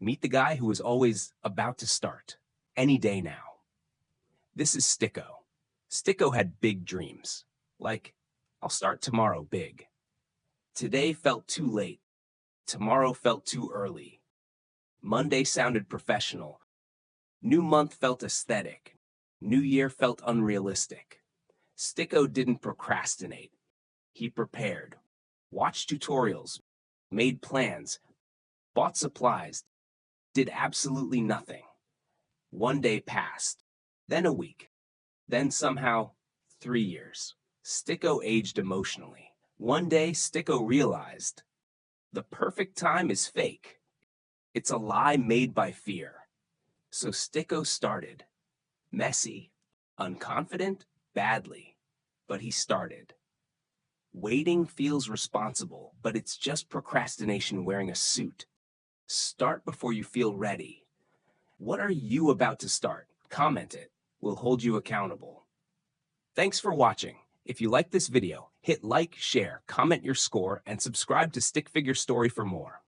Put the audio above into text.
Meet the guy who is always about to start, any day now. This is Sticko. Sticko had big dreams, like, I'll start tomorrow big. Today felt too late. Tomorrow felt too early. Monday sounded professional. New month felt aesthetic. New year felt unrealistic. Sticko didn't procrastinate. He prepared, watched tutorials, made plans, bought supplies, did absolutely nothing. One day passed, then a week, then somehow 3 years. Sticko aged emotionally. One day, Sticko realized the perfect time is fake. It's a lie made by fear. So Sticko started. Messy, unconfident, badly. But he started. Waiting feels responsible, but it's just procrastination wearing a suit. Start before you feel ready. What are you about to start? Comment it. We'll hold you accountable. Thanks for watching. If you like this video, hit like, share, comment your score, and subscribe to Stick Figure Story for more.